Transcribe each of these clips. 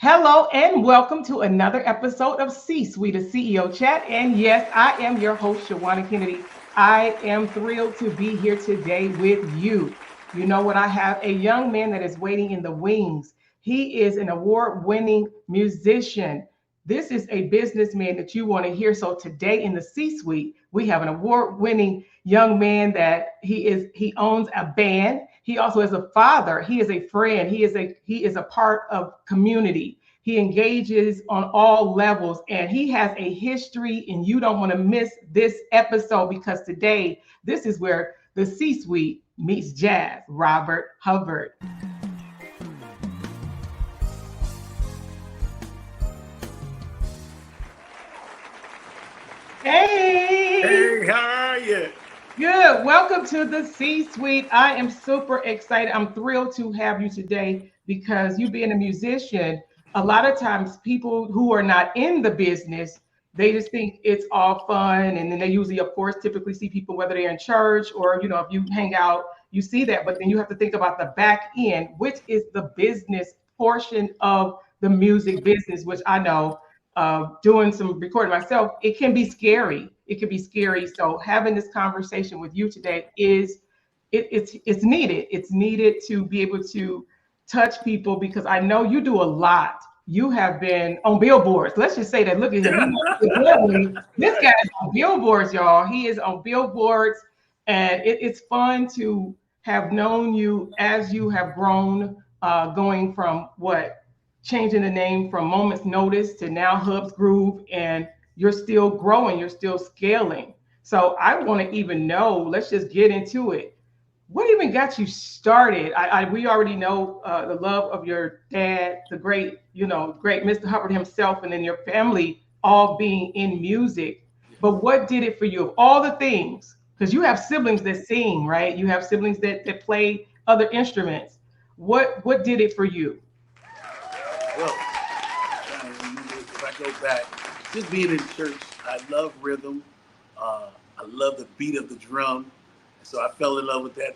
Hello and welcome to another episode of C-Suite, a CEO Chat. And yes, I am your host, Shawanna Kennedy. I am thrilled to be here today with you. You know what? I have a young man that is waiting in the wings. He is an award-winning musician. This is a businessman that you want to hear. So today in the C-Suite, we have an award-winning young man that he owns a band. He also is a father. He is a friend. He is a part of community. He engages on all levels and he has a history, and you don't want to miss this episode because today this is where the C-Suite meets jazz. Robert Hubbard. Hey. Hey, how are you? Good. Welcome to the C-Suite. I am super excited. I'm thrilled to have you today because you being a musician, a lot of times people who are not in the business, they just think it's all fun. And then they usually, of course, typically see people, whether they're in church or, if you hang out, you see that. But then you have to think about the back end, which is the business portion of the music business, which I know doing some recording myself, it can be scary. It can be scary. So having this conversation with you today it's needed. It's needed to be able to touch people because I know you do a lot. You have been on billboards. Let's just say that. Look at him. This guy is on billboards, y'all. He is on billboards, and it's fun to have known you as you have grown, going from changing the name from Moments Notice to now Hubb's Groove, and you're still growing, you're still scaling. So I want to even know, let's just get into it. What even got you started? We already know the love of your dad, the great, great Mr. Hubbard himself, and then your family all being in music. But what did it for you of all the things? Because you have siblings that sing, right? You have siblings that play other instruments. What did it for you? Well, if I go back, just being in church, I love rhythm. I love the beat of the drum. So I fell in love with that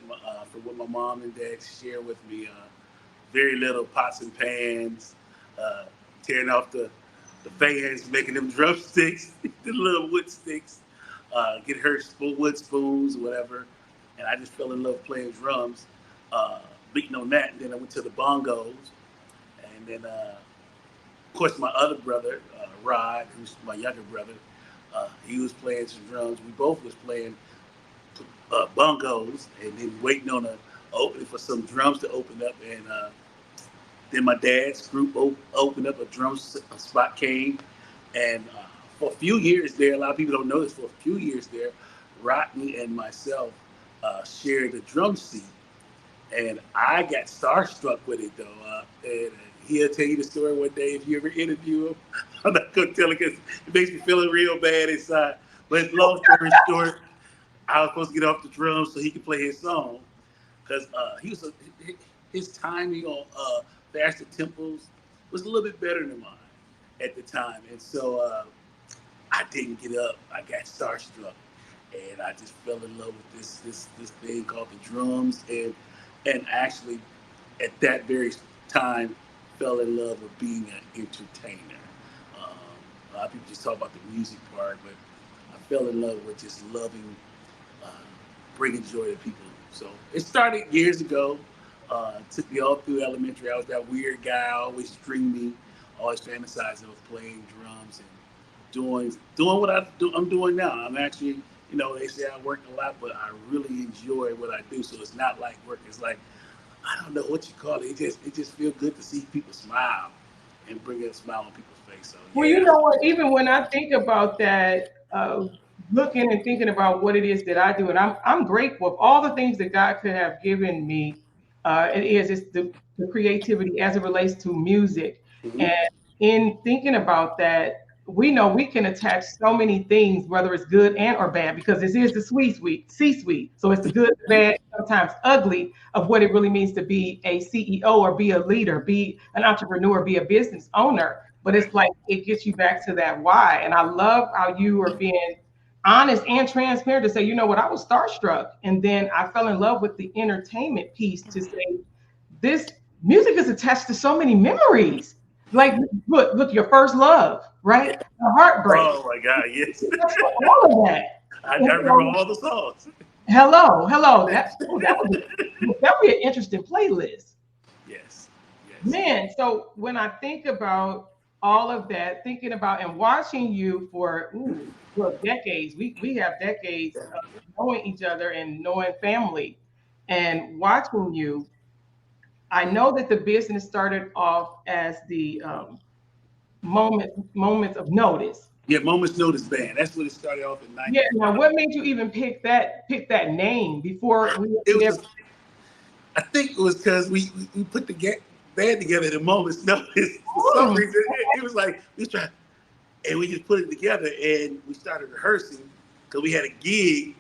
from what my mom and dad shared with me. Very little pots and pans, tearing off the fans, making them drumsticks, the little wood sticks, get her wood spoons, whatever. And I just fell in love playing drums, beating on that. And then I went to the bongos. And then, of course, my other brother, Rod, who's my younger brother, he was playing some drums. We both was playing bongos, and then waiting on an opening for some drums to open up. And then my dad's group opened up, a drum spot came. And for a few years there, a lot of people don't know this, for a few years there, Rodney and myself shared a drum seat. And I got starstruck with it, though. And he'll tell you the story one day if you ever interview him. I'm not going to tell it because it makes me feel real bad inside. But long story short, I was supposed to get off the drums so he could play his song. Because his timing on faster tempos was a little bit better than mine at the time. And so I didn't get up. I got starstruck. And I just fell in love with this thing called the drums. And actually, at that very time, fell in love with being an entertainer. A lot of people just talk about the music part, but I fell in love with just loving bringing joy to people. So it started years ago. It took me all through elementary. I was that weird guy, always dreaming, always fantasizing of playing drums and doing what I'm doing now. I'm actually, they say I work a lot, but I really enjoy what I do. So it's not like work. It's like, I don't know what you call it. It just feels good to see people smile and bring a smile on people's face. So, yeah. Well, you know what? Even when I think about that, looking and thinking about what it is that I do, and I'm grateful for all the things that God could have given me. It's the creativity as it relates to music, Mm-hmm. and in thinking about that, we know we can attach so many things, whether it's good and or bad, because this is the C-suite. So it's the good, bad, sometimes ugly of what it really means to be a CEO or be a leader, be an entrepreneur, be a business owner. But it's like it gets you back to that why. And I love how you are being honest and transparent to say, you know what, I was starstruck. And then I fell in love with the entertainment piece to say, this music is attached to so many memories. Like, look, your first love, right? The heartbreak. Oh my God, yes. All of that. I And remember so, all the songs. hello. That would be an interesting playlist. Yes, yes. Man, so when I think about all of that, thinking about and watching you for look, decades, we have decades of knowing each other and knowing family, and watching you, I know that the business started off as the moments of notice. Yeah, Moments Notice Band. That's when it started off in Yeah. 95. Now, what made you even pick that name before It we was ever? just, I think it was because we put the band together at a moment's notice. For some Hmm. reason, it was like we was trying, and we just put it together and we started rehearsing because we had a gig,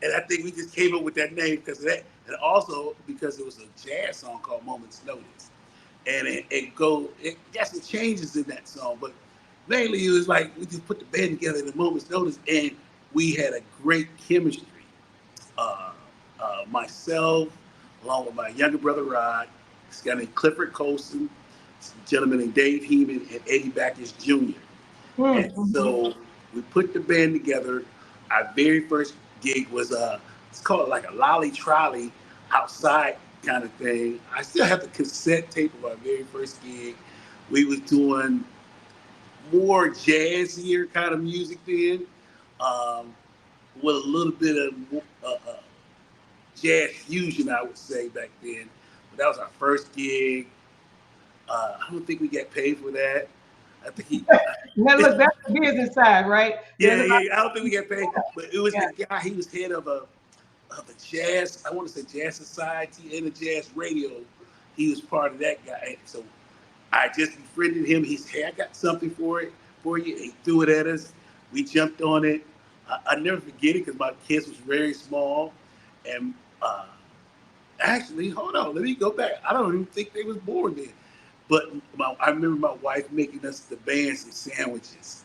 and I think we just came up with that name because of that, and also because it was a jazz song called Moments Notice, and it got some changes in that song, but mainly it was like we just put the band together at a moment's notice, and we had a great chemistry. Uh, Myself, along with my younger brother Rod, this guy named Clifford Colson, a gentleman named Dave Heeman, and Eddie Backus Jr. And Mm-hmm. so we put the band together. Our very first gig was it's called like a lolly trolley outside kind of thing. I still have the cassette tape of our very first gig. We was doing more jazzier kind of music then, um, with a little bit of jazz fusion, I would say back then. But that was our first gig. I don't think we got paid for that. I think he Now, look, that's the business side, right? There's Yeah, a yeah. I don't think we got paid, lot. but it was Yeah. the guy. He was head of a jazz. I want to say jazz society and a jazz radio. He was part of that guy. So I just befriended him. He said, "Hey, I got something for you." He threw it at us. We jumped on it. I never forget it because my kids was very small, and actually, hold on, let me go back. I don't even think they was born then. But I remember my wife making us the band some sandwiches.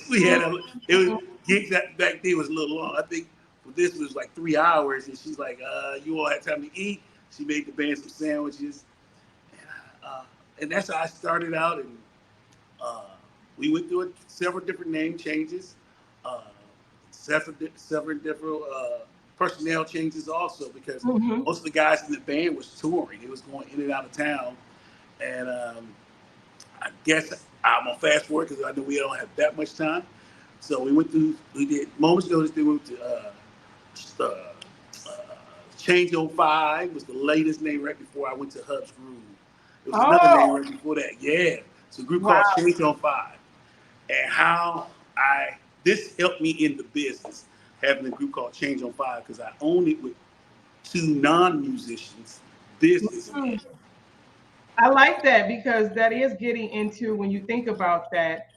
we had a it was gigs that back then was a little long. I think for this was like 3 hours, and she's like, "You all had time to eat." She made the band some sandwiches, uh, and that's how I started out. And uh, we went through several different name changes, uh, several different personnel changes also because Mhm. most of the guys in the band was touring. It was going in and out of town, and I guess I'm gonna fast forward because I know we don't have that much time. So we did Moments Notice. Then we went to uh, uh, Change on Five was the latest name right before I went to Hubb's Groove. It was another name Oh, right before that. Yeah, it's a group called wow. Change on Five, and how I this helped me in the business having a group called Change on Five because I owned it with two non-musicians, businessmen. Mhm. I like that because that is getting into when you think about that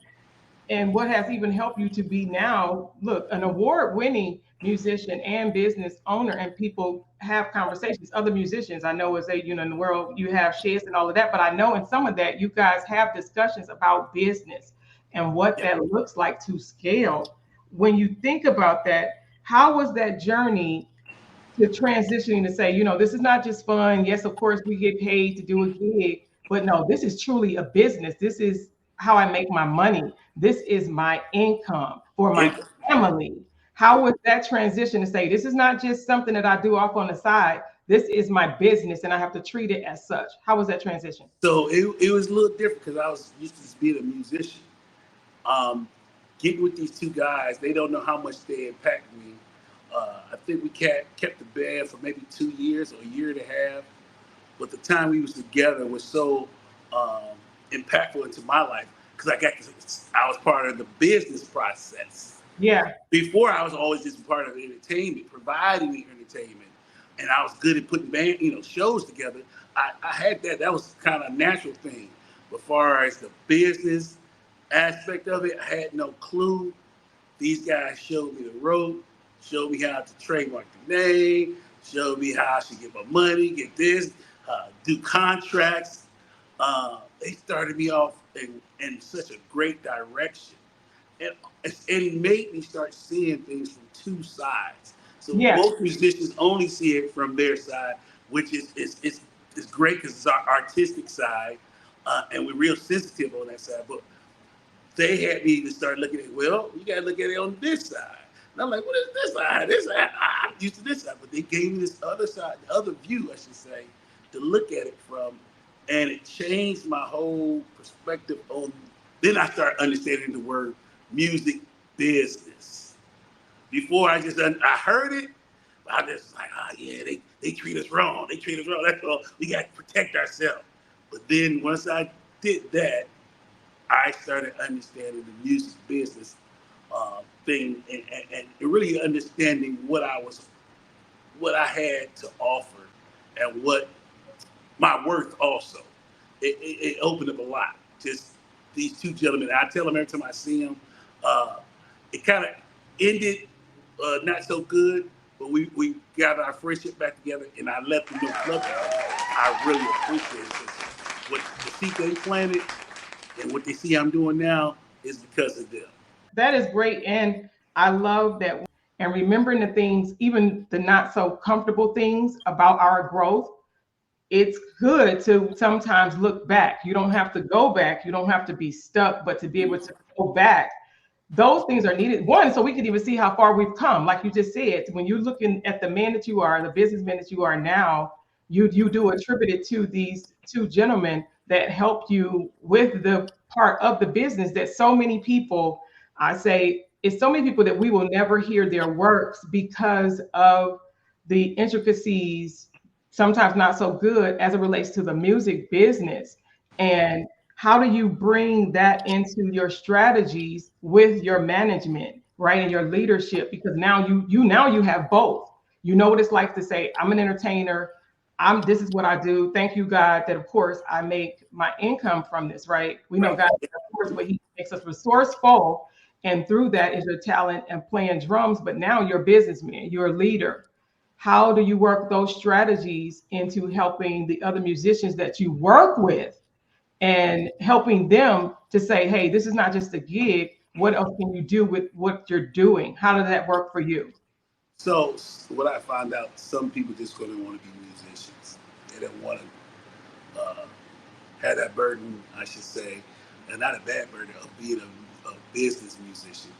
and what has even helped you to be now, look, an award-winning musician and business owner, and people have conversations. Other musicians, I know, as they, in the world, you have shares and all of that, but I know in some of that, you guys have discussions about business and what Yeah. that looks like to scale. When you think about that, how was that journey to transitioning to say, this is not just fun. Yes, of course, we get paid to do a gig, but no, this is truly a business. This is how I make my money. This is my income for my It, family. How was that transition to say, this is not just something that I do off on the side? This is my business and I have to treat it as such. How was that transition? so it was a little different because I was used to just being a musician. Um, Getting with these two guys, they don't know how much they impacted me. I think we kept the band for maybe 2 years or a year and a half, but the time we was together was so impactful into my life because I was part of the business process. Yeah. Before I was always just part of the entertainment, providing the entertainment, and I was good at putting shows together. I had that. That was kind of a natural thing. But as far as the business aspect of it, I had no clue. These guys showed me the rope, showed me how to trademark the name, showed me how I should get my money, get this, do contracts. They started me off in such a great direction. And, and it made me start seeing things from two sides. So Yeah. most musicians only see it from their side, which is great because it's our artistic side. and we're real sensitive on that side. But they had me to start looking at, well, you got to look at it on this side. And I'm like, what is this side? This side, I'm used to this side. But they gave me this other side, the other view, I should say, to look at it from. And it changed my whole perspective on. Then I started understanding the word music business. Before I heard it, I just like, oh yeah, they treat us wrong. They treat us wrong. That's all. We got to protect ourselves. But then once I did that, I started understanding the music business thing and really understanding what I had to offer and what my worth also. It opened up a lot. Just these two gentlemen. I tell them every time I see them, it kind of ended not so good, but we got our friendship back together, and I let them know Clubhouse. I really appreciate it. What the seed they planted and what they see I'm doing now is because of them. That is great. And I love that. And remembering the things, even the not so comfortable things about our growth, it's good to sometimes look back. You don't have to go back. You don't have to be stuck, but to be able to go back. Those things are needed. One, so we can even see how far we've come. Like you just said, when you're looking at the man that you are, the businessman that you are now, you do attribute it to these two gentlemen that helped you with the part of the business that so many people, I say, it's so many people that we will never hear their works because of the intricacies, sometimes not so good as it relates to the music business. And how do you bring that into your strategies with your management, right, and your leadership? Because now you have both. You know what it's like to say, I'm an entertainer. This is what I do. Thank you, God, that of course I make my income from this, right? We know God, of course, but He makes us resourceful. And through that is your talent and playing drums. But now you're a businessman, you're a leader. How do you work those strategies into helping the other musicians that you work with and helping them to say, hey, this is not just a gig. What else can you do with what you're doing? How did that work for you? So what I found out, some people just going to want to be musicians. They don't want to have that burden, I should say, and not a bad burden of being a business musician.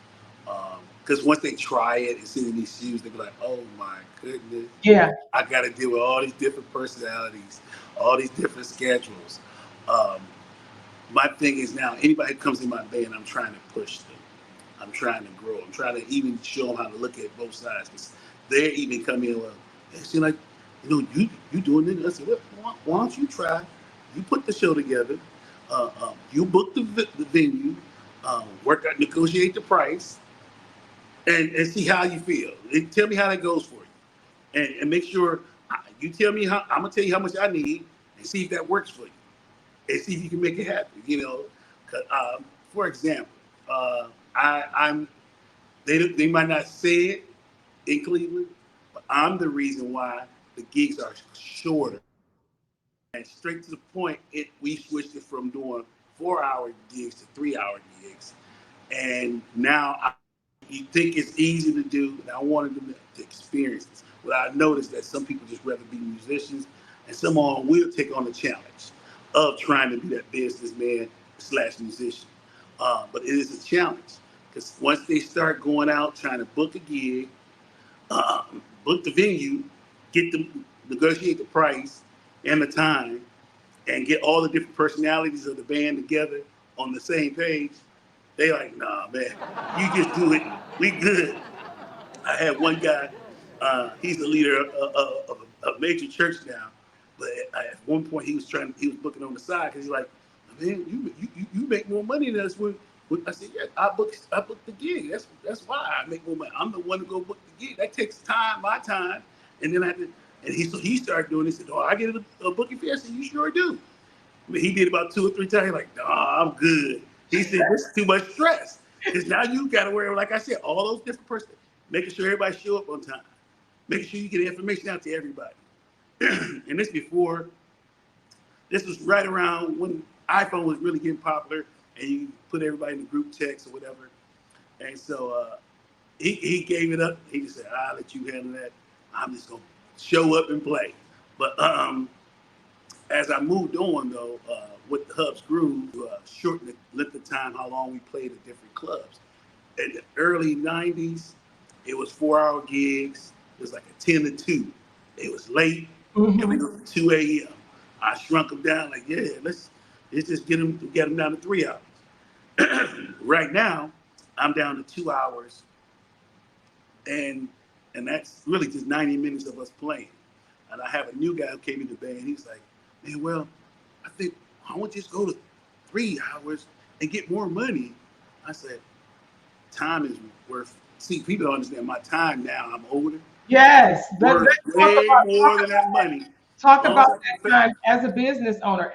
Because once they try it and see in these shoes, they be like, oh my goodness, Yeah. I got to deal with all these different personalities, all these different schedules. Um, my thing is now, anybody who comes in my band, I'm trying to push them. I'm trying to grow. I'm trying to even show them how to look at both sides. Because they're even coming in, well, they seem like, you doing this. I said, well, why don't you try? You put the show together. You book the venue, work out, negotiate the price, and see how you feel. And tell me how that goes for you. And make sure you tell me how, I'm going to tell you how much I need and see if that works for you. And see if you can make it happen. For example, I'm they might not say it in Cleveland, but I'm the reason why the gigs are shorter and straight to the point. We switched it from doing 4-hour gigs to 3-hour gigs, and now you think it's easy to do, and I wanted them to experience this. But I noticed that some people just rather be musicians, and some of them will take on the challenge of trying to be that businessman / musician. But it is a challenge because once they start going out trying to book a gig, book the venue, negotiate the price and the time, and get all the different personalities of the band together on the same page, they like, nah, man, you just do it. We good. I had one guy, he's the leader of a major church now, but at one point he was booking on the side because he's like, man, you make more money than us. When I said, yeah, I booked the gig. That's why I make more money. I'm the one to go book the gig. That takes time, my time, and then I had to. And he started doing. He said, "Oh, I get a booking fee." I said, "You sure do." I mean, he did about 2 or 3 times. He's like, "Nah, I'm good." He said, "This is too much stress because now you got to worry, like I said, all those different persons, making sure everybody show up on time, making sure you get information out to everybody." And this was right around when iPhone was really getting popular, and you put everybody in the group text or whatever. And so he gave it up. He just said, "I'll let you handle that. I'm just gonna show up and play." But As I moved on, though, with the Hubb's Groove, shorten the length of time, how long we played at different clubs. In the early 90s, it was 4-hour gigs. It was like a 10 to 2. It was late, and we go to 2 a.m. I shrunk them down like, yeah, let's just get them down to 3 hours. Right now, I'm down to 2 hours, and that's really just 90 minutes of us playing. And I have a new guy who came in the band. He's like, man, well, I think I want to just go to 3 hours and get more money. I said, time is worth. See, people don't understand my time now. I'm older. Yes, Worth way more than that money. Talk about that time as a business owner,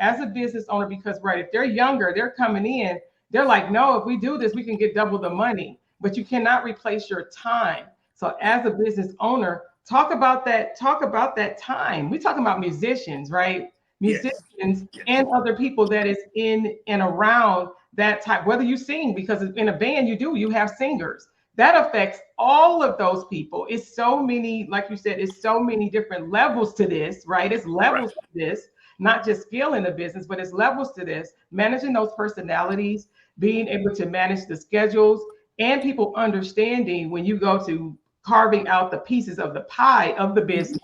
because right, if they're younger, they're coming in, they're like, no, if we do this, we can get double the money, but you cannot replace your time. So as a business owner, talk about that time. We're talking about musicians, right? Musicians and other people that is in and around that type, whether you sing, because in a band you have singers. That affects all of those people. It's so many, like you said, it's so many different levels to this, right? It's levels to this, not just skill in the business, but it's levels to this. Managing those personalities, being able to manage the schedules, and people understanding when you go to carving out the pieces of the pie of the business,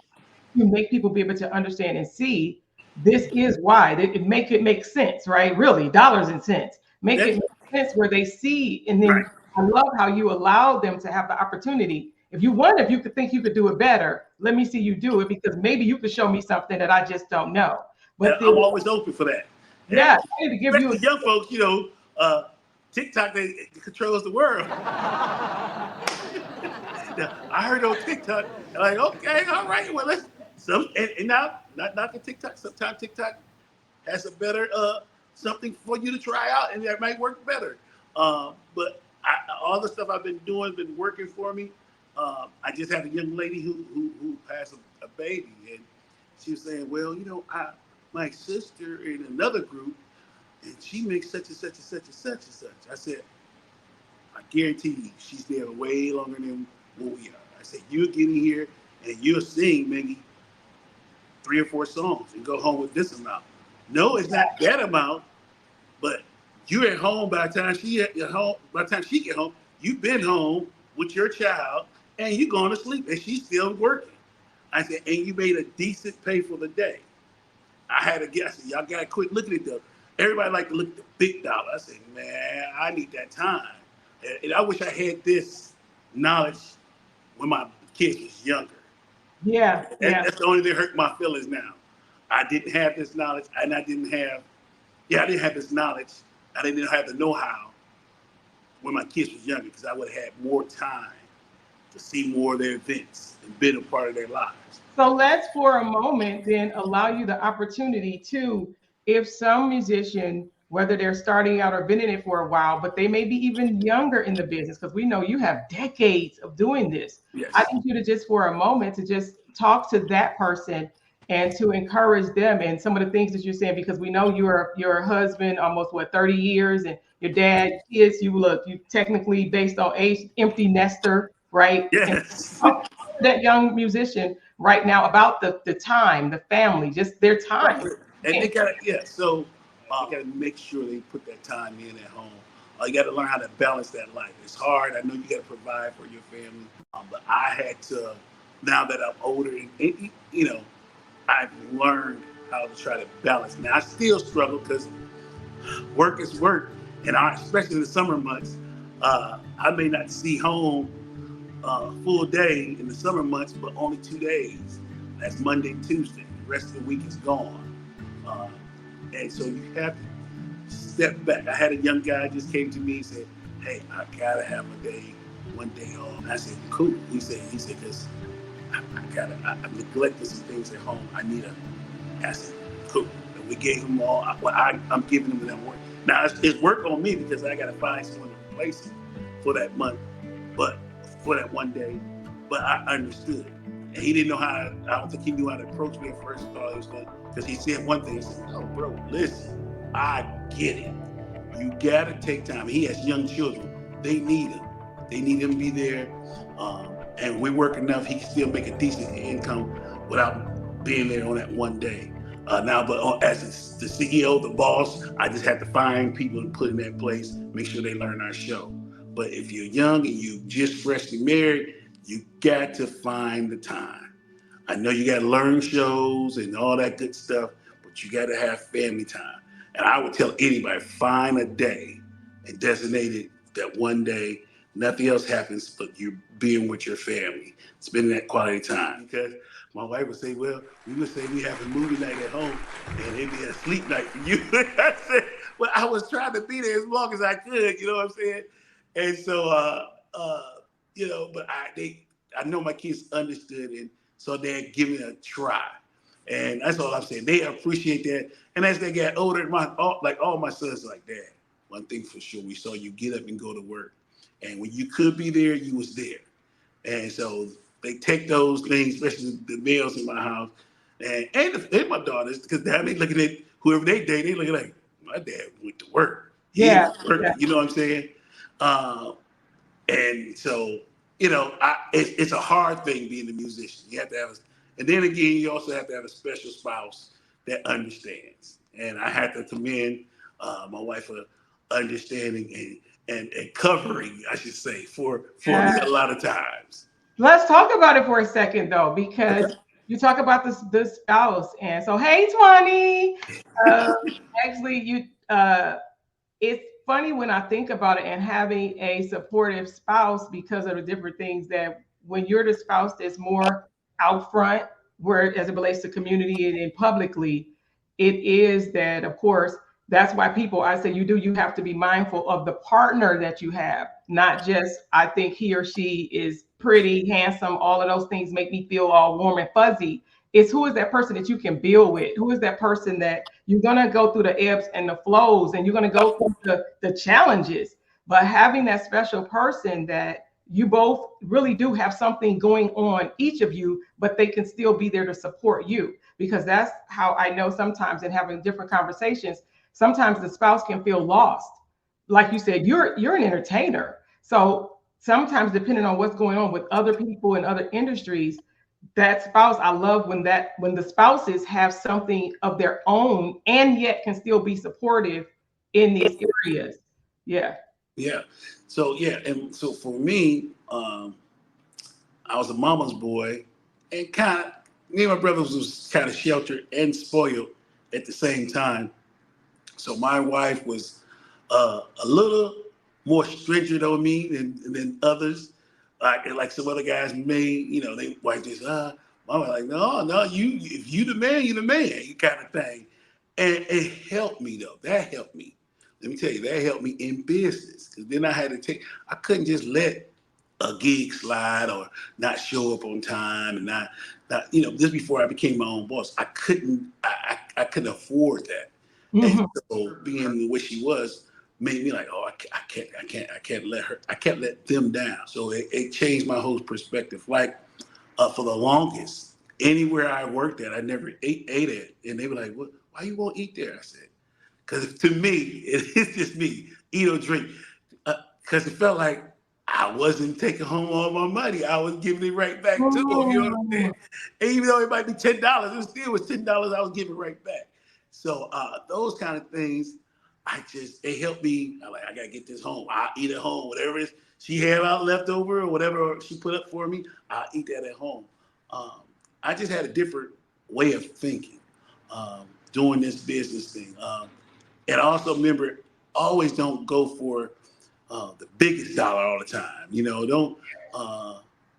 you make people be able to understand and see this is why. It make sense, right? Really, dollars and cents. Make it make sense where they see, and then I love how you allow them to have the opportunity. If you could think you could do it better, let me see you do it, because maybe you could show me something that I just don't know. But I'm always open for that. Yeah, I need to give you young folks, TikTok, it controls the world. I heard on TikTok, like, okay, all right, well, and now, not the TikTok. Sometimes TikTok has a better something for you to try out, and that might work better. But all the stuff I've been doing been working for me. I just had a young lady who has a baby, and she was saying, well, my sister in another group, and she makes such and such and such and such and such. I said, I guarantee you, she's there way longer than what we are. I said, you're getting here and you'll sing maybe 3 or 4 songs and go home with this amount. No, it's not that amount, but you're at home by the time she get home, you've been home with your child and you're going to sleep and she's still working. I said, and you made a decent pay for the day. I had to guess. Y'all got to quit looking at everybody like to look at the big dollar. I said, man, I need that time. And I wish I had this knowledge when my kids was younger. Yeah. That's the only thing that hurt my feelings now. I didn't have this knowledge, and I didn't have this knowledge. I didn't have the know-how when my kids was younger, because I would have had more time to see more of their events and been a part of their lives. So let's, for a moment, then allow you the opportunity to, if some musician, whether they're starting out or been in it for a while, but they may be even younger in the business, because we know you have decades of doing this. Yes. I need you to just, for a moment, to just talk to that person and to encourage them and some of the things that you're saying, because we know your husband almost 30 years, and your dad, kids, you technically, based on age, empty nester, right? Yes. That young musician right now about the time, the family, just their time. Right. And they gotta, so you gotta make sure they put that time in at home. You gotta learn how to balance that life. It's hard. I know you gotta provide for your family, but I had to, now that I'm older, and I've learned how to try to balance. Now I still struggle because work is work, and especially in the summer months, I may not see home full day in the summer months, but only 2 days. That's Monday and Tuesday. The rest of the week is gone. And so you have to step back. I had a young guy just came to me and said, hey, I gotta have one day off. And I said, cool. He said, because I neglected some things at home. I said, cool. And we gave him all, I'm giving him that work. Now it's work on me, because I gotta find someone to replace him for that month, but for that one day. But I understood. And he didn't know I don't think he knew how to approach me at first. Thought he was going, because he said one thing, he said, oh, bro, listen, I get it. You gotta take time. He has young children. They need him. They need him to be there. And we work enough, he can still make a decent income without being there on that one day. Now, but as the CEO, the boss, I just have to find people and put in that place, make sure they learn our show. But if you're young and you just freshly married, you got to find the time. I know you got to learn shows and all that good stuff, but you got to have family time. And I would tell anybody, find a day and designate it that one day, nothing else happens but you being with your family, spending that quality time. Because my wife would say, well, we would say we have a movie night at home and it'd be a sleep night for you. I said, well, I was trying to be there as long as I could, you know what I'm saying? And so, but I know my kids understood, and so they're giving it a try. And that's all I'm saying. They appreciate that. And as they get older, all my sons are like, Dad, one thing for sure, we saw you get up and go to work. And when you could be there, you was there. And so they take those things, especially the males in my house, and my daughters, because now they looking at whoever they date, they looking like, my dad went to work. Yeah. You know what I'm saying? And so, it's a hard thing being a musician. You have to have, and then again, you also have to have a special spouse that understands. And I had to commend my wife for understanding and covering, I should say, for me a lot of times. Let's talk about it for a second, though, because you talk about the spouse, and so hey, Tawny. Actually, it's funny when I think about it and having a supportive spouse because of the different things that when you're the spouse that's more out front, where as it relates to community and publicly, it is that, of course, that's why I say you have to be mindful of the partner that you have, not just, I think he or she is pretty, handsome, all of those things make me feel all warm and fuzzy. It's who is that person that you can build with? Who is that person that you're going to go through the ebbs and the flows and you're going to go through the challenges, but having that special person that you both really do have something going on, each of you, but they can still be there to support you, because that's how I know sometimes in having different conversations, sometimes the spouse can feel lost. Like you said, you're an entertainer. So sometimes depending on what's going on with other people in other industries, that spouse, I love when the spouses have something of their own and yet can still be supportive in these areas. Yeah. Yeah. So and so for me, I was a mama's boy, and me and my brothers was kind of sheltered and spoiled at the same time. So my wife was a little more stringent on me than others. Like some other guys may, they wife just, mama like, no, if you the man, you the man, you kind of thing. And it helped me though. That helped me. Let me tell you, that helped me in business. Because then I couldn't just let a gig slide or not show up on time and not just before I became my own boss, I couldn't afford that. Mm-hmm. And so being the way she was made me like, oh, I can't let them down. So it changed my whole perspective. Like for the longest, anywhere I worked at, I never ate at. And they were like, "What? Why you won't eat there?" I said, "Because to me, it's just me, eat or drink." Because it felt like I wasn't taking home all my money. I was giving it right back to them. You know what I'm saying? And even though it might be $10, it still was $10 I was giving right back. So those kind of things, it helped me. I gotta get this home. I'll eat at home. Whatever she had out left over or whatever she put up for me, I'll eat that at home. I just had a different way of thinking doing this business thing. And I also remember, always don't go for the biggest dollar all the time. Don't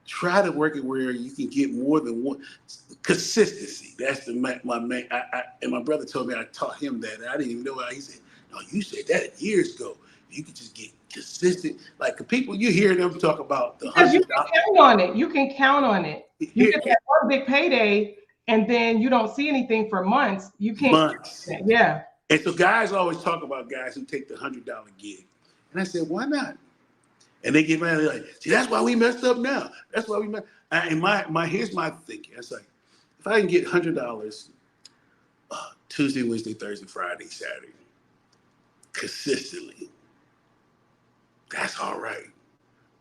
try to work it where you can get more than one. Consistency. That's my main. And my brother told me, I taught him that. And I didn't even know how. He said, "No, you said that years ago. You could just get consistent." Like the people you hear them talk about the Because you $100. can count on it. You can count on it. You get that one big payday, and then you don't see anything for months. You can't. Months. Yeah. And so guys always talk about guys who take the $100 gig. And I said, why not? And they get mad. They're like, see, that's why we messed up now. That's why we messed. And here's my thinking. It's like, if I can get $100 Tuesday, Wednesday, Thursday, Friday, Saturday, consistently, that's all right.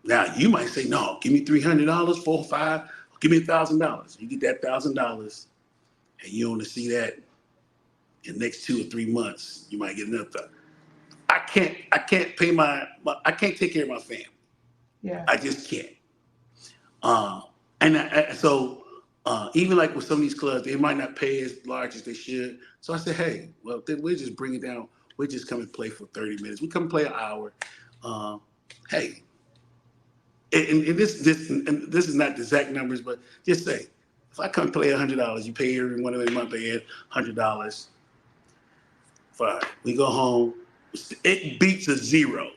Now you might say, no, give me $300, 4 or 5, give me $1,000. You get that $1,000, and you only see that in the next 2 or 3 months, you might get another. I can't pay I can't take care of my family. Yeah. I just can't. Uh, so even like with some of these clubs, they might not pay as large as they should. So I said, hey, well, then we'll just bring it down. We just come and play for 30 minutes. We come and play an hour. Uh, hey, and this is not the exact numbers, but just say, if I come and play $100, you pay every one of them month pay $100. Fine. We go home. It beats a zero.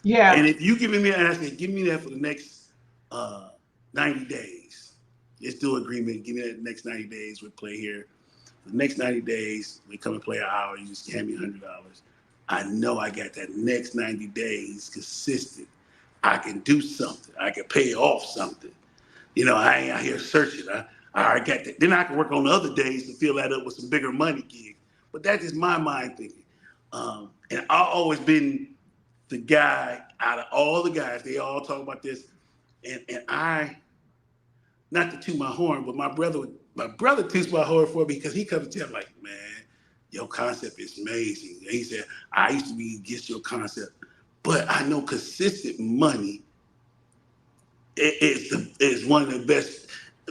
Yeah. And if you give me that, I say, give me that for the next uh, 90 days. Let's do an agreement. Give me that next 90 days. We'll play here. The next 90 days, we come and play an hour. You just hand me $100. I know I got that next 90 days consistent. I can do something. I can pay off something. I ain't out here searching. I got that. Then I can work on the other days to fill that up with some bigger money gigs. But that's just my mind thinking. And I've always been the guy out of all the guys. They all talk about this, and I, not to toot my horn, but my brother toots my horn for me because he comes to tell me like, man, your concept is amazing. And he said, I used to be against your concept, but I know consistent money is one of the best.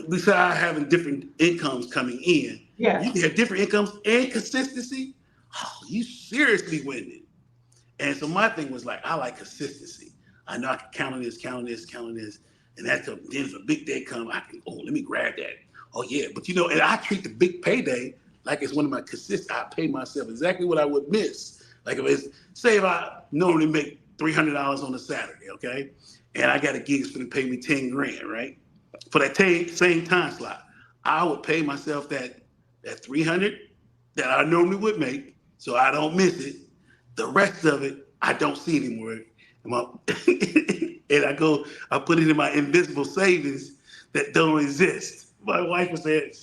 Besides having different incomes coming in, Yeah. you can have different incomes and consistency. Oh, you seriously winning. And so my thing was like, I like consistency. I know I can count on this, and that's then if a big day come, I can, let me grab that. Oh yeah, but and I treat the big payday like it's one of my consistent. I pay myself exactly what I would miss. Like if I normally make $300 on a Saturday, okay, and I got a gig that's going to pay me 10 grand, right? For that same time slot, I would pay myself that 300 that I normally would make, so I don't miss it. The rest of it, I don't see anymore. And I put it in my invisible savings that don't exist. My wife was saying,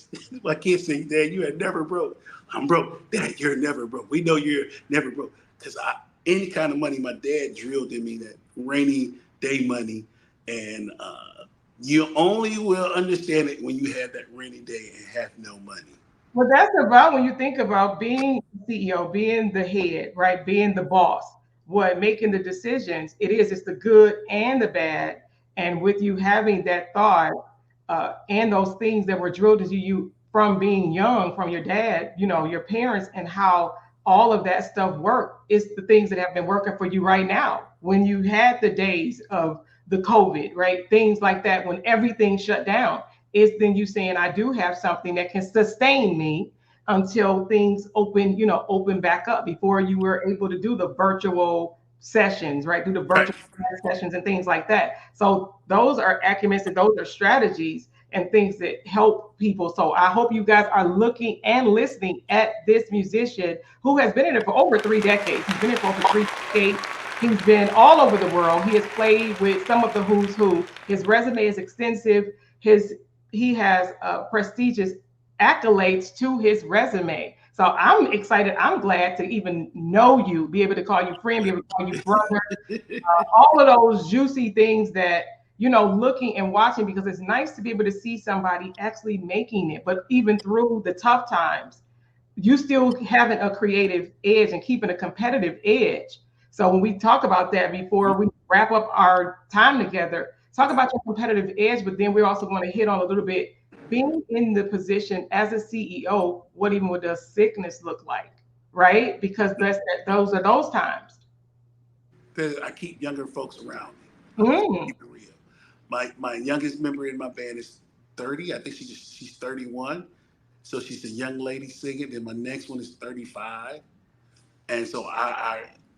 my kids say, Dad, you are never broke. I'm broke. Dad, you're never broke. We know you're never broke. Because any kind of money, my dad drilled in me that rainy day money. And you only will understand it when you have that rainy day and have no money. Well, that's about when you think about being CEO, being the head, right? Being the boss, what making the decisions. It's the good and the bad. And with you having that thought and those things that were drilled into you from being young, from your dad, your parents, and how all of that stuff worked, it's the things that have been working for you right now. When you had the days of the COVID, right? Things like that, when everything shut down, is then you saying, I do have something that can sustain me until things open back up, before you were able to do the virtual sessions, right? Do the Right. virtual sessions and things like that. So those are acumens and those are strategies and things that help people. So I hope you guys are looking and listening at this musician who has been in it for over 3 decades. He's been in it for over 3 decades. He's been all over the world. He has played with some of the who's who. His resume is extensive. He has prestigious accolades to his resume. So I'm excited. I'm glad to even know you, be able to call you friend, be able to call you brother, all of those juicy things that, looking and watching, because it's nice to be able to see somebody actually making it. But even through the tough times, you still having a creative edge and keeping a competitive edge. So when we talk about that before we wrap up our time together, talk about your competitive edge, but then we're also going to hit on a little bit being in the position as a CEO. What does sickness look like, right? Because those are those times. I keep younger folks around me. I'm just Mm. keep it real. My youngest member in my band is 30. I think she's 31. So she's a young lady singing. Then my next one is 35. And so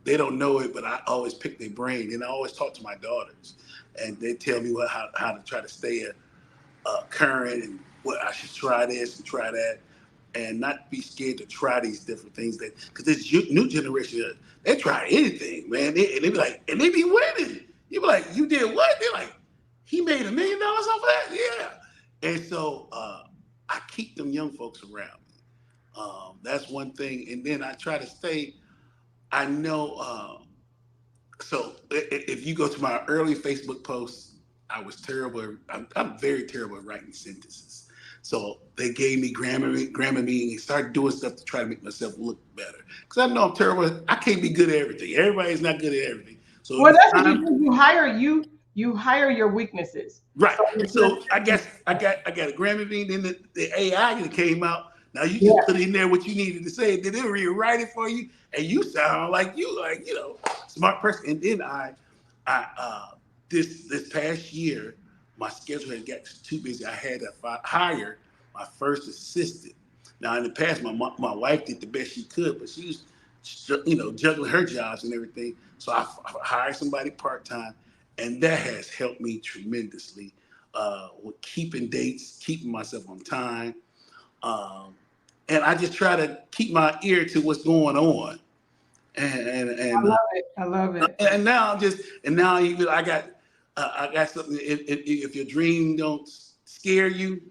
they don't know it, but I always pick their brain, and I always talk to my daughters, and they tell me how to try to stay current, and what I should try this and try that, and not be scared to try these different things. Because this new generation, they try anything, man. They be like, and they be winning. You be like, you did what? They're like, he made $1 million off that, yeah. And so I keep them young folks around me. That's one thing, and then I try to stay. I know. So if you go to my early Facebook posts, I was terrible. I'm very terrible at writing sentences. So they gave me Grammarly and started doing stuff to try to make myself look better. Because I know I'm terrible. I can't be good at everything. Everybody's not good at everything. So Well, it's that's what you time. do. You hire your weaknesses. Right. So if you're So I guess I got a Grammarly, then the AI that came out. Now you just yeah, put in there what you needed to say, then it'll rewrite it for you, and you sound like smart person. And then I this past year, my schedule had got too busy. I had to hire my first assistant. Now in the past, my wife did the best she could, but she was juggling her jobs and everything. So I hired somebody part time, and that has helped me tremendously with keeping dates, keeping myself on time, um, and I just try to keep my ear to what's going on. I love it. I love it. And now even I got something. If your dream don't scare you,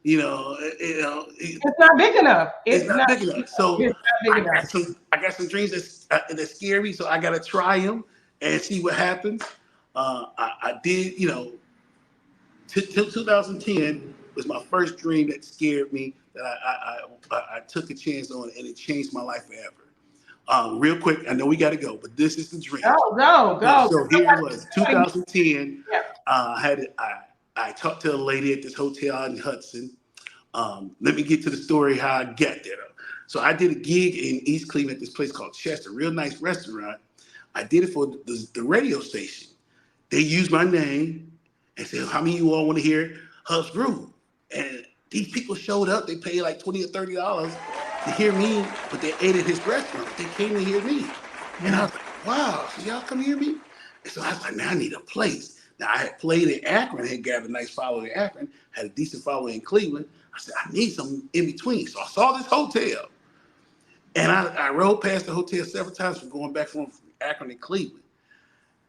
It's not big enough. it's It's not not. big enough. So It's not big enough. I got some dreams that scare me. So I got to try them and see what happens. I did, till 2010 was my first dream that scared me that I took a chance on, and it changed my life forever. Real quick, I know we got to go, but this is the dream. Go, go, go. So here it was, 2010. Yeah. I talked to a lady at this hotel in Hudson. Let me get to the story how I got there. So I did a gig in East Cleveland at this place called Chester, real nice restaurant. I did it for the radio station. They used my name and said, "How many of you all want to hear Hubb's Groove?" And these people showed up. They paid like $20 or $30 to hear me, but they ate at his restaurant. They came to hear me. And I was like, wow, so y'all come hear me? And so I was like, now I need a place. Now I had played in Akron, had gathered a nice following in Akron, had a decent following in Cleveland. I said, I need something in between. So I saw this hotel. And I rode past the hotel several times from going back from Akron to Cleveland.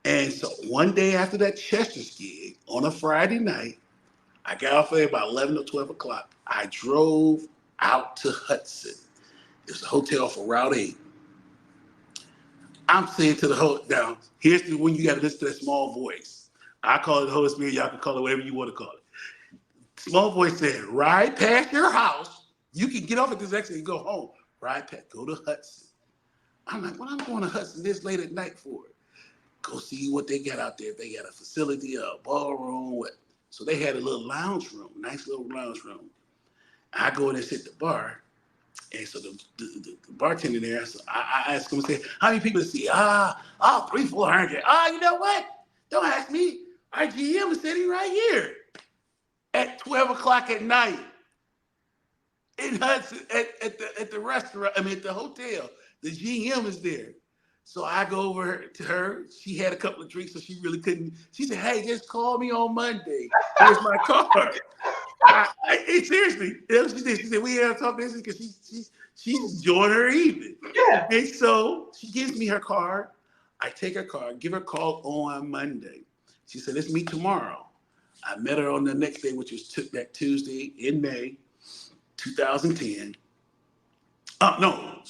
And so one day after that Chester's gig on a Friday night, I got off there about 11 or 12 o'clock. I drove out to Hudson. There's a hotel for Route 8. I'm saying to the host, now, here's when you got to listen to that small voice. I call it the Holy Spirit. Y'all can call it whatever you want to call it. Small voice said, ride past your house. You can get off at this exit and go home. Ride past, go to Hudson. I'm like, what I'm going to Hudson this late at night for? Go see what they got out there. If they got a facility, a ballroom, what. So they had a little lounge room, nice little lounge room. I go in and sit at the bar. And so the bartender there, so I asked him, I said, how many people to see? 300, 400. You know what? Don't ask me. Our GM is sitting right here at 12 o'clock at night in Hudson at the restaurant, at the hotel. The GM is there. So I go over to her. She had a couple of drinks, so she really couldn't. She said, hey, just call me on Monday. Here's my card. Seriously, that's what she did. She said, we have to talk business because she's enjoying her evening. Yeah. And so she gives me her card. I take her card, give her a call on Monday. She said, let's meet tomorrow. I met her on the next day, which was that Tuesday in May, 2010. No,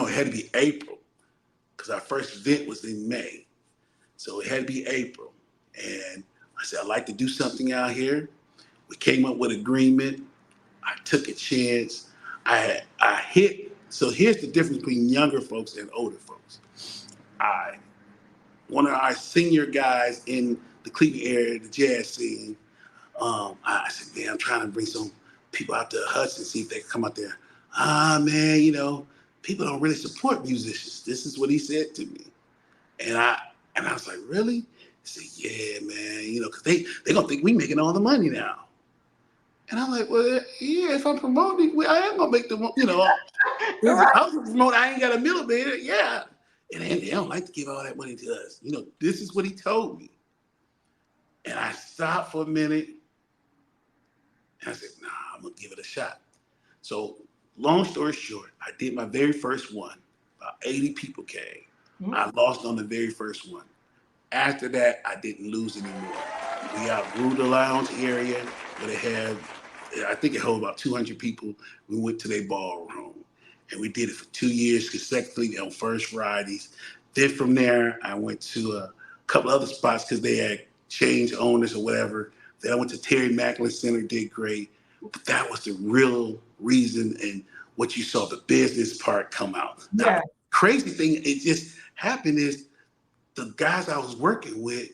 it had to be April because our first event was in May. So it had to be April. And I said, I'd like to do something out here. We came up with agreement. I took a chance. I hit. So here's the difference between younger folks and older folks. One of our senior guys in the Cleveland area, the jazz scene, I said, man, I'm trying to bring some people out to Hudson, see if they can come out there. Man, people don't really support musicians. This is what he said to me. And I was like, really? He said, yeah, man, because they gonna think we making all the money now. And I'm like, well, yeah, if I'm promoting, I am gonna make the, I was promoting, I ain't got a millimeter, yeah. And they don't like to give all that money to us. This is what he told me. And I stopped for a minute, and I said, nah, I'm gonna give it a shot. So long story short, I did my very first one. About 80 people came. Mm-hmm. I lost on the very first one. After that, I didn't lose anymore. We outgrew the lounge area where they had, I think it held about 200 people. We went to their ballroom and we did it for 2 years consecutively on first Fridays. Then from there, I went to a couple other spots because they had changed owners or whatever. Then I went to Terry Macklin Center, did great. But that was the real reason, and what you saw the business part come out. Now, Yeah. crazy thing, it just happened is the guys I was working with,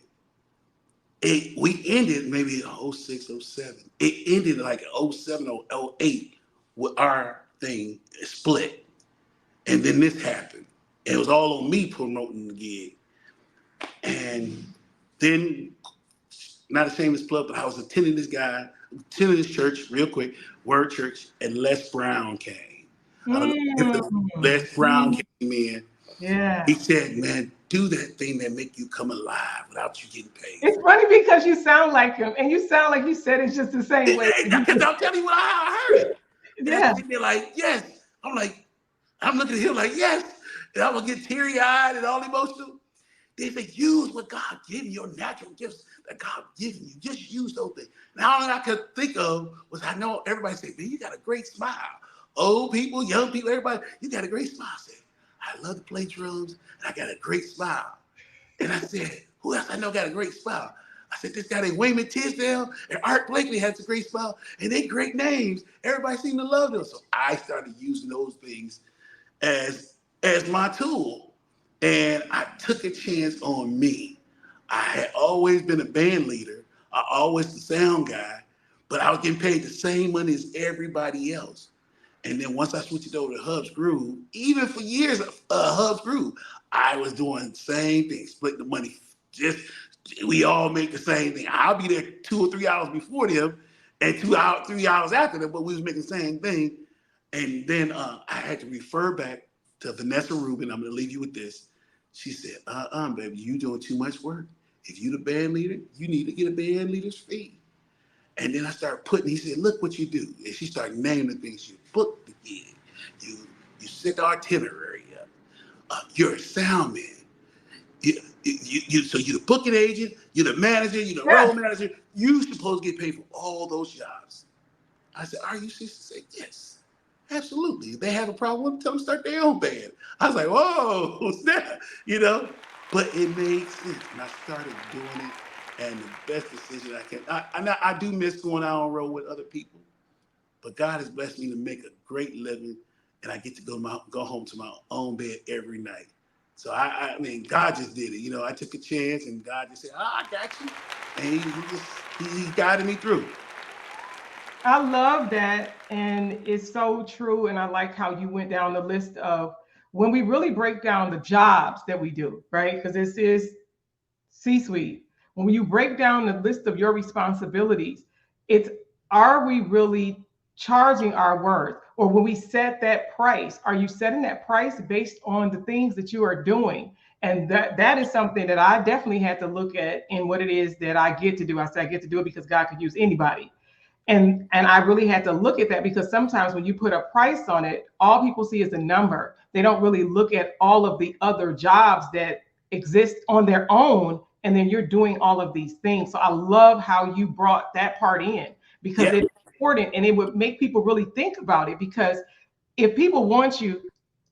we ended maybe in 06, 07. It ended like 07 or 08 with our thing split. And then this happened. And it was all on me promoting the gig. And then, not ashamed to plug, but I was attending this church real quick, Word Church, and Les Brown came. I don't know if Les Brown came in. Yeah. He said, man, do that thing that make you come alive without you getting paid. It's funny because you sound like him, and you sound like you said it just the same way. Because I'm telling you how I heard it. Yeah. And they're like, yes. I'm looking at him like, yes. And I'm going to get teary-eyed and all emotional. They say, use what God gave you, your natural gifts that God given you. Just use those things. And all I could think of was, I know everybody say, man, you got a great smile. Old people, young people, everybody, you got a great smile. I said, I love to play drums, and I got a great smile. And I said, who else I know got a great smile? I said, this guy named Wayman Tisdale and Art Blakely has a great smile, and they great names. Everybody seemed to love them. So I started using those things as my tool. And I took a chance on me. I had always been a band leader. I always the sound guy, but I was getting paid the same money as everybody else. And then once I switched it over to Hubb's Groove, even for years, Hubb's Groove, I was doing the same thing, splitting the money. We all make the same thing. I'll be there 2 or 3 hours before them and 3 hours after them, but we was making the same thing. And then I had to refer back to Vanessa Rubin. I'm going to leave you with this. She said, baby, you doing too much work. If you the band leader, you need to get a band leader's fee. And then I started he said, look what you do. And she started naming the things. You book the gig. You set the itinerary up. You're a sound man. So you're the booking agent, you're the manager, you're the road manager. You're supposed to get paid for all those jobs. I said, are you serious? She said, yes, absolutely. If they have a problem, tell them to start their own band. I was like, whoa, snap, But it made sense. And I started doing it. And the best decision I can. I do miss going out on the road with other people, but God has blessed me to make a great living, and I get to go home to my own bed every night. So I mean, God just did it. I took a chance, and God just said, I got you, and he guided me through. I love that, and it's so true. And I like how you went down the list of when we really break down the jobs that we do, right? Because this is C-suite. When you break down the list of your responsibilities, are we really charging our worth? Or when we set that price, are you setting that price based on the things that you are doing? And that is something that I definitely had to look at in what it is that I get to do. I say I get to do it because God could use anybody. And I really had to look at that, because sometimes when you put a price on it, all people see is a number. They don't really look at all of the other jobs that exist on their own, and then you're doing all of these things. So I love how you brought that part in, because it's important, and it would make people really think about it, because if people want you,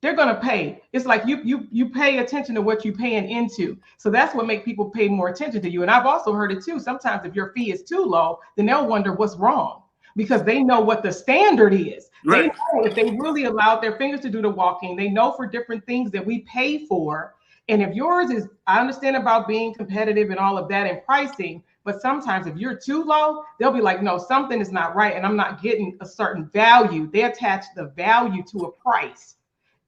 they're going to pay. It's like you pay attention to what you're paying into. So that's what makes people pay more attention to you. And I've also heard it too. Sometimes if your fee is too low, then they'll wonder what's wrong, because they know what the standard is. Right. They know if they really allowed their fingers to do the walking, they know for different things that we pay for. And if yours is, I understand about being competitive and all of that and pricing, but sometimes if you're too low, they'll be like, no, something is not right, and I'm not getting a certain value. They attach the value to a price.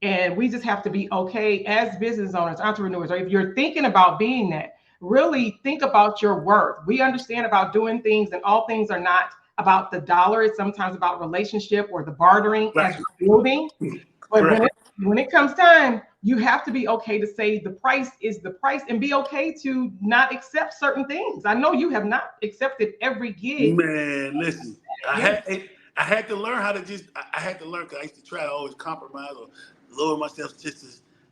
And we just have to be okay as business owners, entrepreneurs, or if you're thinking about being that, really think about your worth. We understand about doing things, and all things are not about the dollar. It's sometimes about relationship or the bartering as building. But when it comes time, you have to be okay to say the price is the price, and be okay to not accept certain things. I know you have not accepted every gig. Man, listen, I had to learn how to I had to learn, because I used to try to always compromise or lower myself and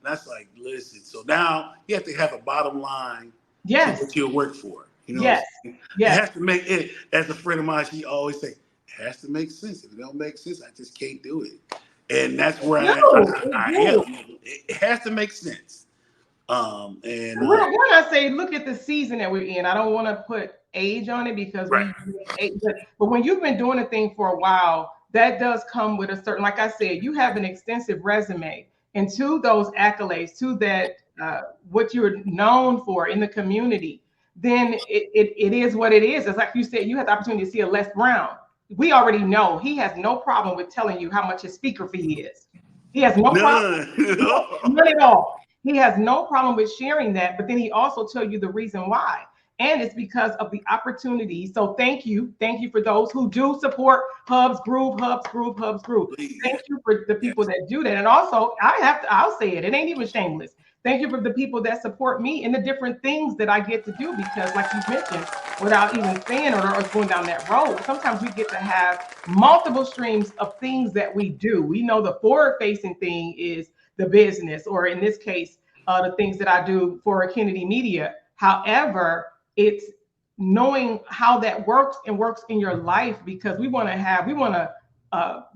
that's like, listen. So now you have to have a bottom line. Yes. What you'll work for. Yes. It has to make it. As a friend of mine, she always say, it has to make sense. If it don't make sense, I just can't do it. And that's where I am. It has to make sense. And when I say look at the season that we're in, I don't want to put age on it because Right. but when you've been doing a thing for a while, that does come with a certain, like I said, you have an extensive resume, and to those accolades, to that what you're known for in the community, then it is what it is. It's like you said, you had the opportunity to see a Les Brown. We already know he has no problem with telling you how much his speaker fee is. He has no problem. None. None at all. He has no problem with sharing that, but then he also tell you the reason why. And it's because of the opportunity. So thank you. Thank you for those who do support Hubb's Groove, Hubb's Groove, Hubb's Groove. Thank Please. you for the people Yes. that do that. And also, I'll say it. It ain't even shameless. Thank you for the people that support me in the different things that I get to do, because like you mentioned, without even saying or going down that road, sometimes we get to have multiple streams of things that we do. We know the forward facing thing is the business, or in this case, the things that I do for Kennedy Media. However, it's knowing how that works and works in your life, because we want to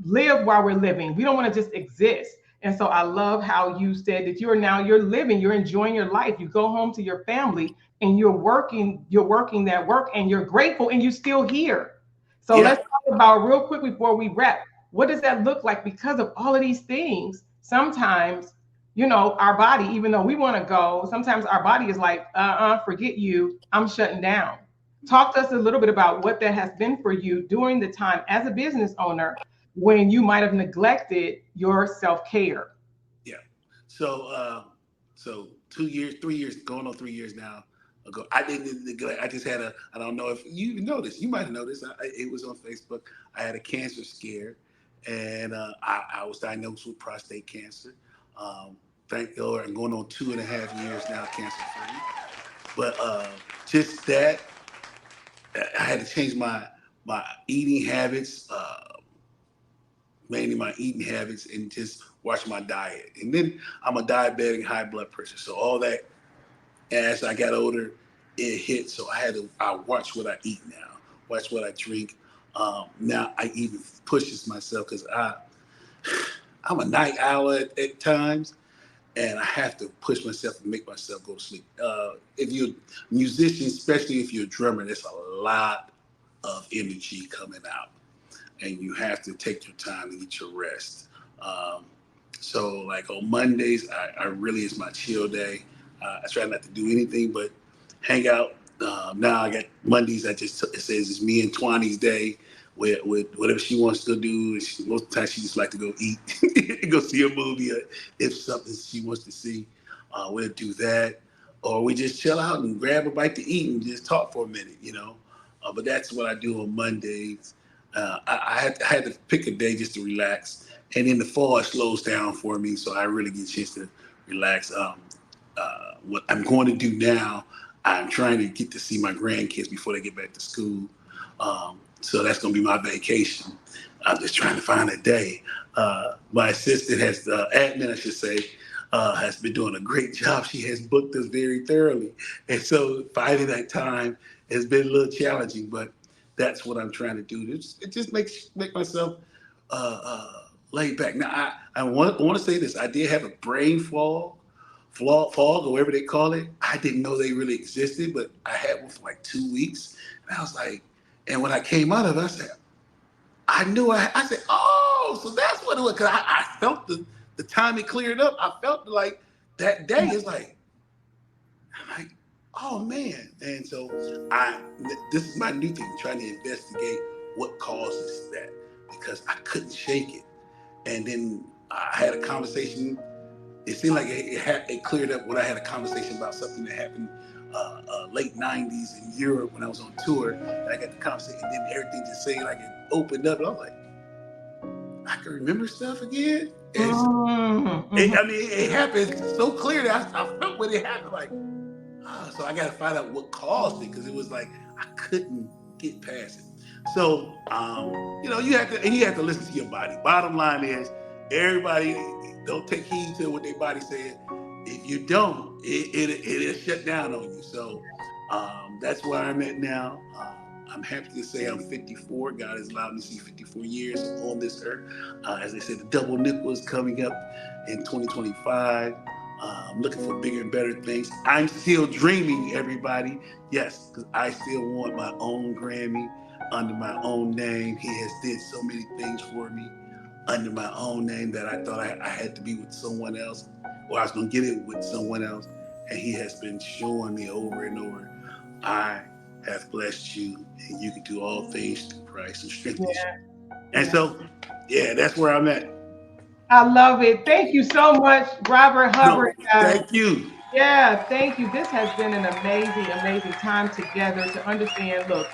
live while we're living. We don't want to just exist. And so I love how you said that you're living, you're enjoying your life. You go home to your family and you're working that work, and you're grateful, and you're still here. So Yeah. let's talk about real quick before we wrap. What does that look like? Because of all of these things, sometimes, our body, even though we want to go, sometimes our body is like, forget you, I'm shutting down. Talk to us a little bit about what that has been for you during the time as a business owner when you might have neglected your self-care. Yeah. So 2 years, 3 years, going on 3 years now ago, I didn't neglect. I just had I don't know if you know this. You might have noticed. It was on Facebook. I had a cancer scare, and I was diagnosed with prostate cancer. Thank the Lord, I'm going on 2.5 years now, cancer free. But just that, I had to change my eating habits. Mainly my eating habits, and just watch my diet. And then I'm a diabetic, high blood pressure. So all that, as I got older, it hit. So I watch what I eat now, watch what I drink. Now I even push this myself, because I'm a night owl at times, and I have to push myself and make myself go to sleep. If you're a musician, especially if you're a drummer, there's a lot of energy coming out, and you have to take your time to get your rest. So like on Mondays, I really is my chill day. I try not to do anything but hang out. Now I got Mondays. It says it's me and Twani's day, with whatever she wants to do. Most of the time she just like to go eat, go see a movie, or if something she wants to see, we'll do that, or we just chill out and grab a bite to eat and just talk for a minute. But that's what I do on Mondays. I had to pick a day just to relax, and in the fall it slows down for me, so I really get a chance to relax. What I'm going to do now, I'm trying to get to see my grandkids before they get back to school. So that's going to be my vacation. I'm just trying to find a day. My assistant admin, I should say, has been doing a great job. She has booked us very thoroughly, and so finding that time has been a little challenging, but that's what I'm trying to do. It just make myself laid back. Now, I want to say this. I did have a brain fog, or whatever they call it. I didn't know they really existed, but I had one for like 2 weeks. And I was like, and when I came out of it, I said, I said, oh, so that's what it was. Because I felt the time it cleared up. I felt like that day is like, I'm like, oh man. And so this is my new thing, trying to investigate what causes that, because I couldn't shake it. And then I had a conversation. It seemed like it cleared up when I had a conversation about something that happened late 90s in Europe when I was on tour. And I got the conversation, and then everything just saying like it opened up. And I was like, I can remember stuff again. And so, it happened so clearly. I felt when it happened, like, so I got to find out what caused it, because it was like I couldn't get past it. So you have to listen to your body. Bottom line is, everybody don't take heed to what their body says. If you don't, it'll shut down on you. So that's where I'm at now. I'm happy to say I'm 54. God has allowed me to see 54 years on this earth. As I said, the double nickel is coming up in 2025. I'm looking for bigger and better things. I'm still dreaming, everybody. Yes, because I still want my own Grammy under my own name. He has did so many things for me under my own name that I thought I had to be with someone else, or I was going to get it with someone else. And he has been showing me over and over, I have blessed you, and you can do all things through Christ who strengthens you. And so, yeah, that's where I'm at. I love it. Thank you so much, Robert Hubbard. No, thank you. Yeah, thank you. This has been an amazing, amazing time together to understand, look,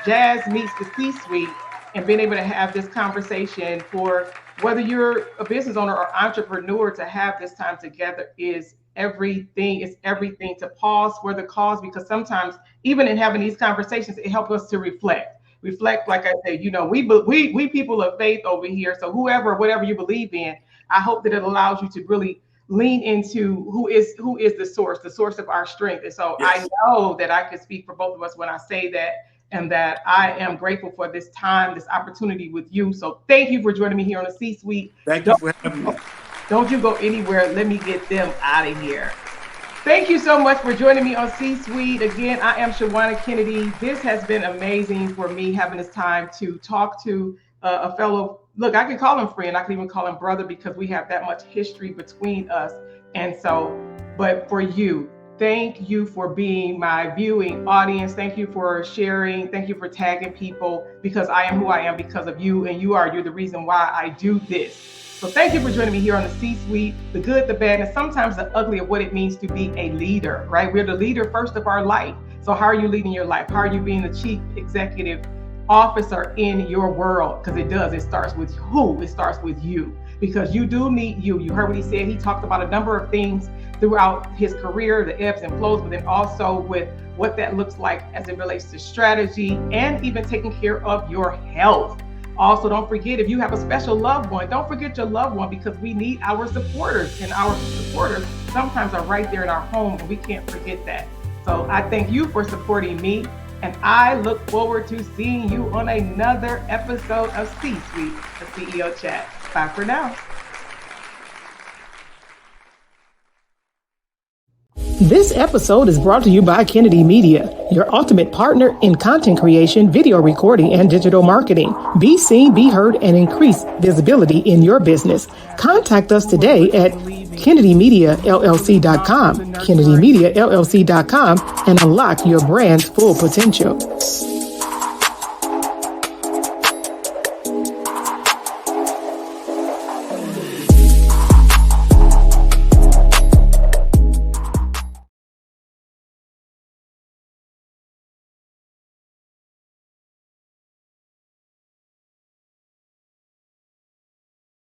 jazz meets the C-suite, and being able to have this conversation for whether you're a business owner or entrepreneur, to have this time together is everything. It's everything. To pause for the cause, because sometimes even in having these conversations, it helps us to reflect, like I said, we people of faith over here. So whatever you believe in, I hope that it allows you to really lean into who is the source of our strength. And so yes. I know that I can speak for both of us when I say that, and that I am grateful for this time, this opportunity with you. So thank you for joining me here on the C-Suite. Thank you for having me. Don't you go anywhere. Let me get them out of here. Thank you so much for joining me on C-Suite. Again, I am Shawanna Kennedy. This has been amazing for me, having this time to talk to a fellow, look, I can call him friend, I can even call him brother, because we have that much history between us. And so, but for you, thank you for being my viewing audience. Thank you for sharing. Thank you for tagging people, because I am who I am because of you, and you're the reason why I do this. So thank you for joining me here on the C-Suite, the good, the bad, and sometimes the ugly of what it means to be a leader, right? We're the leader first of our life. So how are you leading your life? How are you being the chief executive officer in your world? Because it starts with who? It starts with you, because you do need you. You heard what he said. He talked about a number of things throughout his career, the ebbs and flows, but then also with what that looks like as it relates to strategy and even taking care of your health. Also, don't forget, if you have a special loved one, don't forget your loved one, because we need our supporters, and our supporters sometimes are right there in our home, and we can't forget that. So I thank you for supporting me, and I look forward to seeing you on another episode of C-Suite, the CEO Chat. Bye for now. This episode is brought to you by Kennedy Media, your ultimate partner in content creation, video recording, and digital marketing. Be seen, be heard, and increase visibility in your business. Contact us today at KennedyMediaLLC.com, KennedyMediaLLC.com, and unlock your brand's full potential.